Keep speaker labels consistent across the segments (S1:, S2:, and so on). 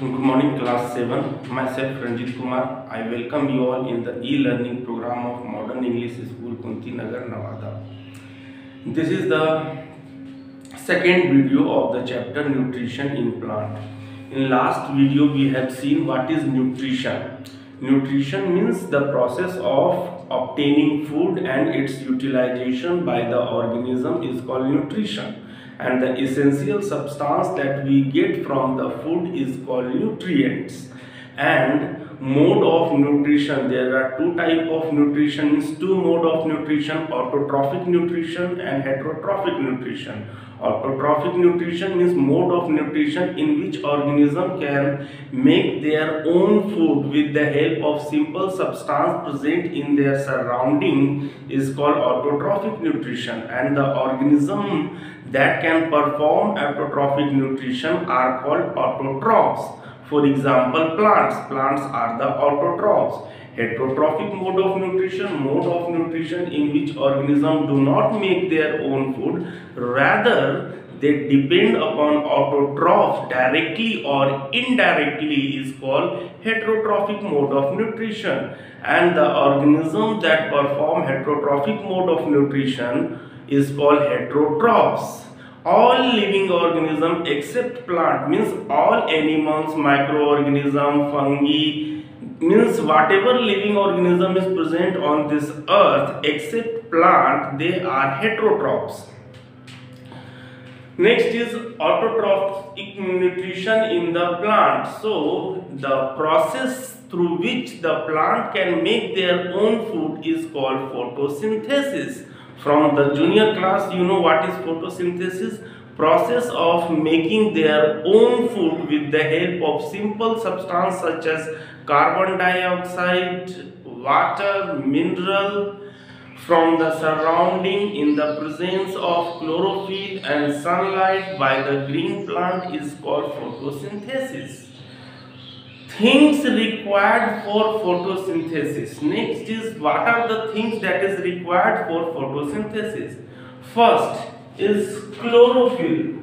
S1: Good morning, class 7. Myself Ranjit Kumar. I welcome you all in the e-learning program of Modern English School, Kunti Nagar, Nevada. This is the second video of the chapter Nutrition in Plant. In last video, we have seen what is nutrition. Nutrition means the process of obtaining food and its utilization by the organism is called nutrition. And the essential substance that we get from the food is called nutrients. And mode of nutrition, there are two type of nutrition, means two mode of nutrition: autotrophic nutrition and heterotrophic nutrition. Autotrophic nutrition means mode of nutrition in which organism can make their own food with the help of simple substance present in their surrounding is called autotrophic nutrition. And the organism that can perform autotrophic nutrition are called autotrophs. For example, plants. Plants are the autotrophs. Heterotrophic mode of nutrition in which organisms do not make their own food, rather they depend upon autotrophs directly or indirectly, is called heterotrophic mode of nutrition. And the organism that perform heterotrophic mode of nutrition is called heterotrophs. All living organisms except plant, means all animals, microorganisms, fungi, means whatever living organism is present on this earth except plant, they are heterotrophs. Next is autotrophic nutrition in the plant. So the process through which the plant can make their own food is called photosynthesis. From the junior class, you know what is photosynthesis? Process of making their own food with the help of simple substance such as carbon dioxide, water, mineral from the surrounding in the presence of chlorophyll and sunlight by the green plant is called photosynthesis. Things required for photosynthesis. Next is, what are the things that is required for photosynthesis? First is chlorophyll.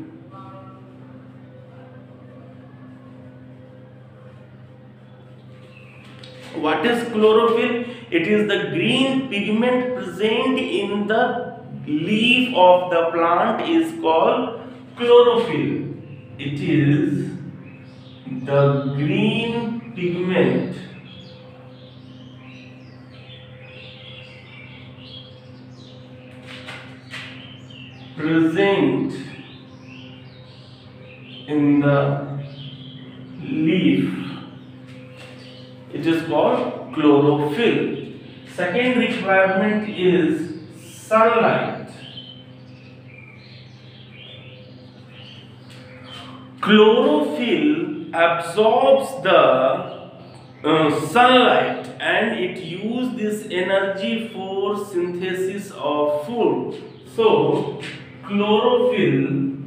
S1: What is chlorophyll? It is the green pigment present in the leaf of the plant is called chlorophyll. It is the green pigment present in the leaf. It is called chlorophyll. Second requirement is sunlight. Chlorophyll absorbs the sunlight and it uses this energy for synthesis of food. So chlorophyll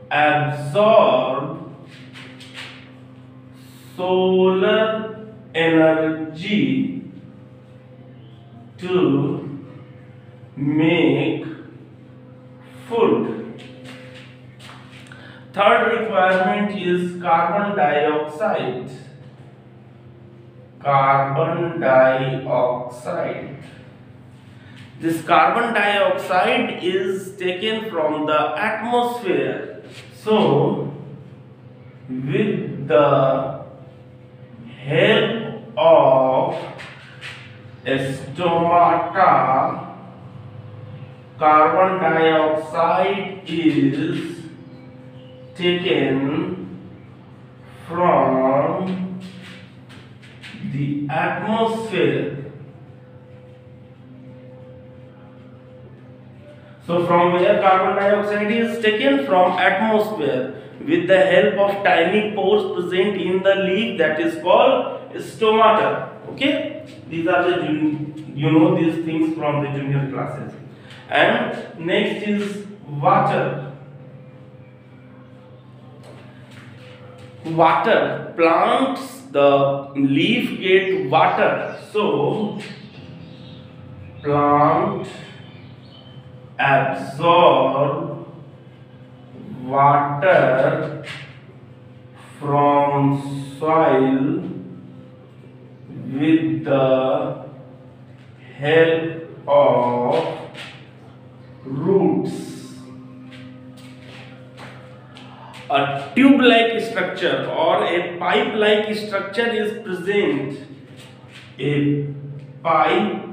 S1: absorbs solar energy to make food. Third requirement is carbon dioxide. Carbon dioxide. This carbon dioxide is taken from the atmosphere. So, with the help of stomata, carbon dioxide is taken from the atmosphere. So from where carbon dioxide is taken? From atmosphere with the help of tiny pores present in the leaf, that is called stomata. Okay, these are the, you know, these things from the junior classes. And next is water. Water, plants, the leaf get water, so plant absorb water from soil with the help of roots. A tube-like structure or a pipe-like structure is present. A pipe-like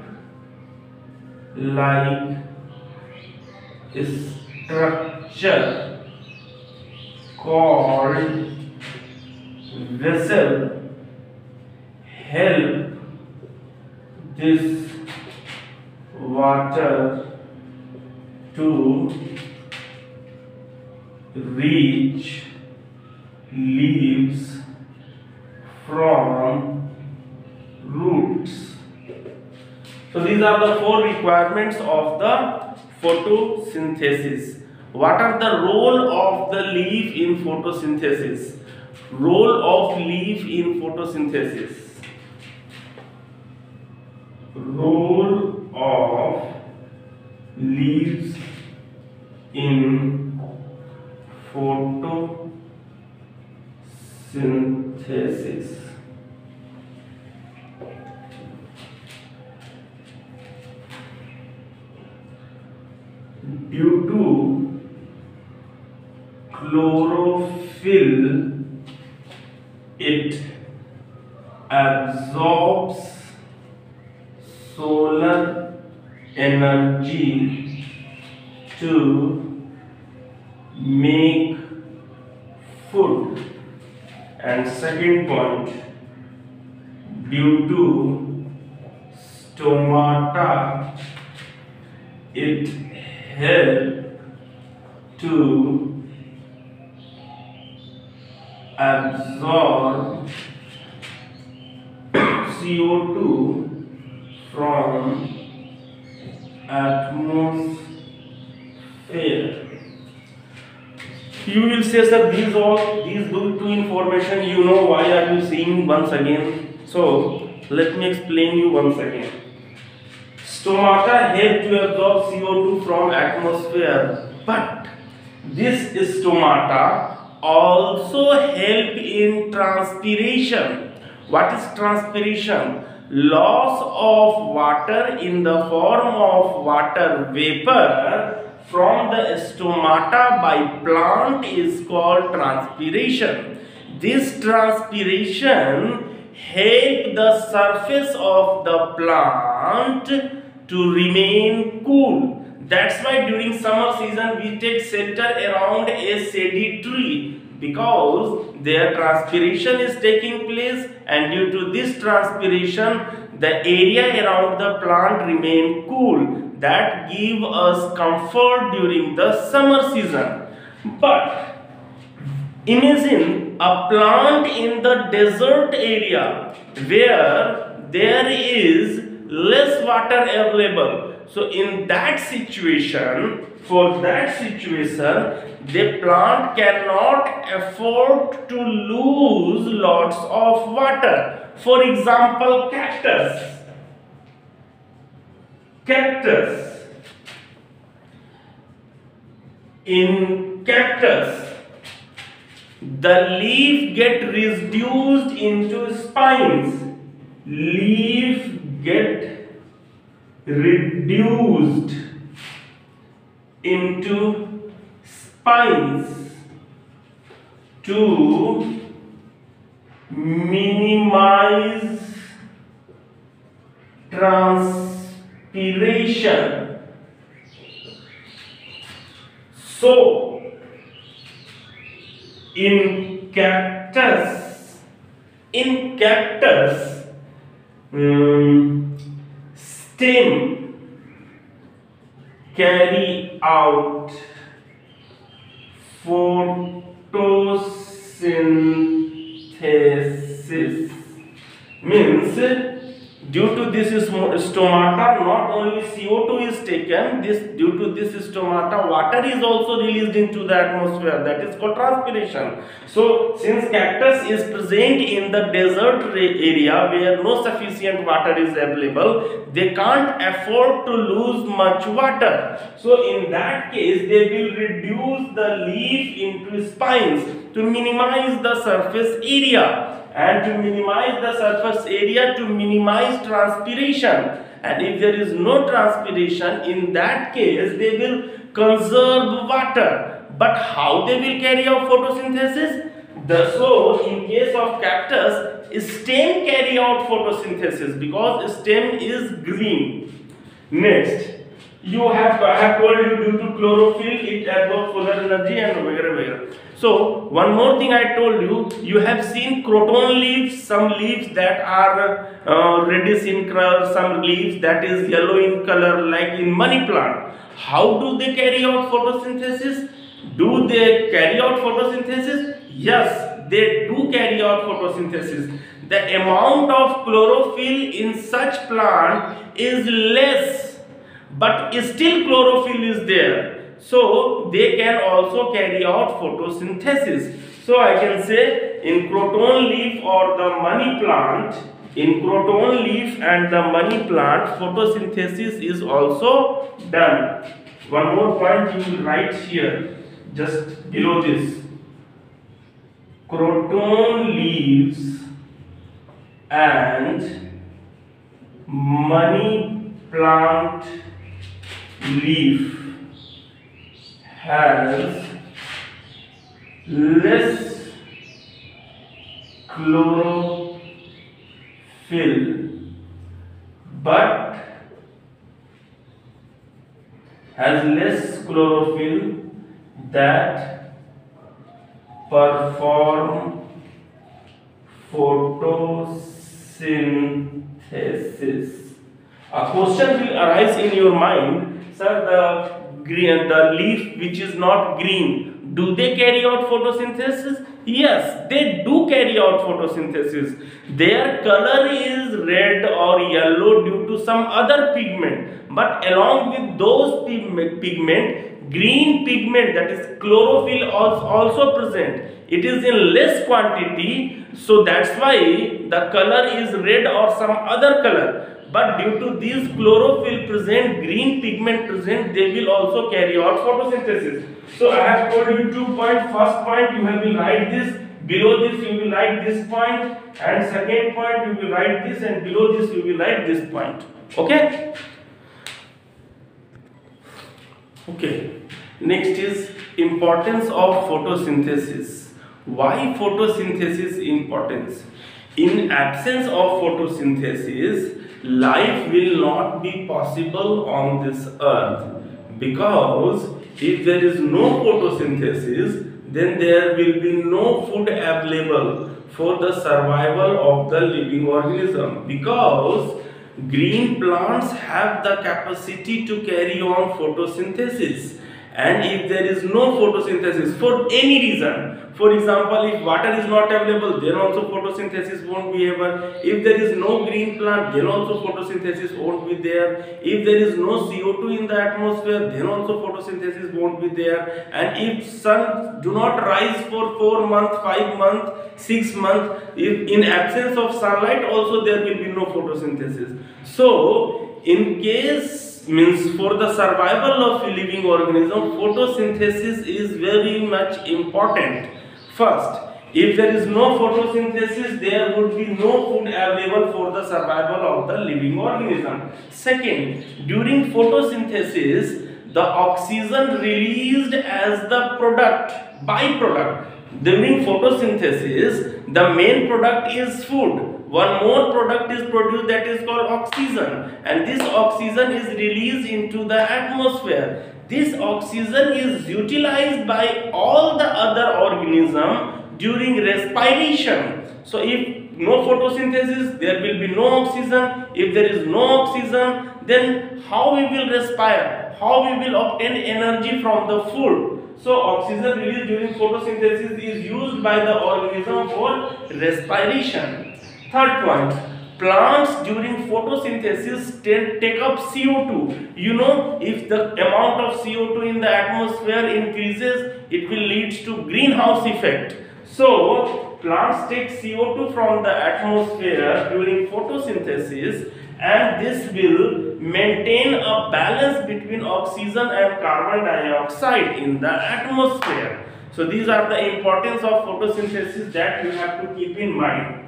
S1: structure called vessel help this water to reach leaves from roots. So these are the four requirements of the photosynthesis. What are the role of the leaf in photosynthesis? Role of leaf in photosynthesis. Role of leaves in photosynthesis. Due to chlorophyll, it absorbs solar energy to make food. And second point, due to stomata, it helps to absorb CO2 from atmosphere. You will say, sir, these two information, you know, why are you seeing once again? So let me explain you once again. Stomata help to absorb CO2 from atmosphere, but this stomata also help in transpiration. What is transpiration? Loss of water in the form of water vapor from the stomata by plant is called transpiration. This transpiration help the surface of the plant to remain cool. That's why during summer season we take shelter around a shady tree, because their transpiration is taking place, and due to this transpiration the area around the plant remain cool. That give us comfort during the summer season. But imagine a plant in the desert area where there is less water available. So in that situation, the plant cannot afford to lose lots of water. For example, cactus. In cactus, the leaf get reduced into spines. Leaf get reduced into spines to minimize transpiration. So in cactus, stem carry out photosynthesis, means Due to this stomata, not only CO2 is taken, due to this stomata, water is also released into the atmosphere. That is called transpiration. So, since cactus is present in the desert area where no sufficient water is available, they can't afford to lose much water. So, in that case, they will reduce the leaf into spines to minimize the surface area. And to minimize the surface area, to minimize transpiration. And if there is no transpiration, in that case they will conserve water. But how they will carry out photosynthesis? So in case of cactus, stem carry out photosynthesis because stem is green. Next, I have told you due to chlorophyll it absorbs solar energy and वगैरह. So one more thing I told you, you have seen croton leaves, some leaves that are reddish in color, some leaves that is yellow in color like in money plant. How do they carry out photosynthesis? Do they carry out photosynthesis? Yes, they do carry out photosynthesis. The amount of chlorophyll in such plant is less, but still chlorophyll is there. So they can also carry out photosynthesis. So I can say in croton leaf or the money plant, in croton leaf and the money plant, photosynthesis is also done. One more point you will write here, just below this. Croton leaves and money plant leaf has less chlorophyll but has less chlorophyll that perform photosynthesis. A question will arise in your mind, sir, the leaf which is not green, do they carry out photosynthesis? Yes, they do carry out photosynthesis. Their color is red or yellow due to some other pigment, but along with those pigment, green pigment, that is chlorophyll, is also present. It is in less quantity, so that's why the color is red or some other color. But due to these chlorophyll present, green pigment present, they will also carry out photosynthesis. So I have told you 2 points. First point you will write this, below this you will write this point, and second point you will write this, and below this you will write this point. Okay? Okay. Next is importance of photosynthesis. Why photosynthesis importance? In absence of photosynthesis, life will not be possible on this earth, because if there is no photosynthesis, then there will be no food available for the survival of the living organism, because green plants have the capacity to carry on photosynthesis. And if there is no photosynthesis for any reason, for example, if water is not available, then also photosynthesis won't be able. If there is no green plant, then also photosynthesis won't be there. If there is no CO2 in the atmosphere, then also photosynthesis won't be there. And if sun do not rise for 4 months, 5 months, 6 months, if in absence of sunlight also there will be no photosynthesis. So in case means for the survival of a living organism, photosynthesis is very much important. First, if there is no photosynthesis, there would be no food available for the survival of the living organism. Second, during photosynthesis, the oxygen released as the byproduct. During photosynthesis, the main product is food. One more product is produced, that is called oxygen, and this oxygen is released into the atmosphere. This oxygen is utilized by all the other organisms during respiration. So if no photosynthesis, there will be no oxygen. If there is no oxygen, then how we will respire? How we will obtain energy from the food? So oxygen released during photosynthesis is used by the organism for respiration. Third point, Plants during photosynthesis take up CO2. You know, if the amount of CO2 in the atmosphere increases, it will lead to greenhouse effect. So plants take CO2 from the atmosphere during photosynthesis, and this will maintain a balance between oxygen and carbon dioxide in the atmosphere. So these are the importance of photosynthesis that you have to keep in mind.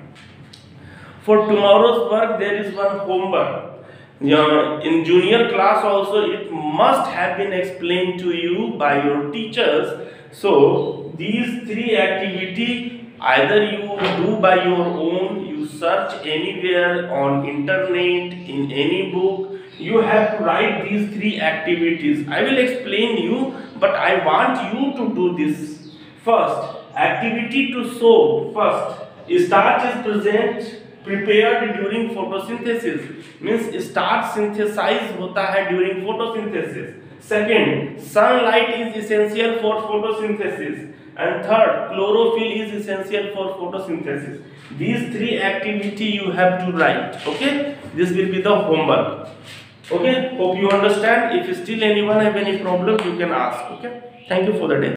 S1: For tomorrow's work, there is one homework. In junior class also, it must have been explained to you by your teachers. So these three activities, either you do by your own, you search anywhere on internet, in any book, you have to write these three activities. I will explain you, but I want you to do this. First, activity to sow. First, starch is prepared during photosynthesis, means starch synthesized होता है during photosynthesis. Second, sunlight is essential for photosynthesis. And third, chlorophyll is essential for photosynthesis. These three activities you have to write. Okay, this will be the homework. Okay, hope you understand. If still anyone have any problem, you can ask. Okay, thank you for the day.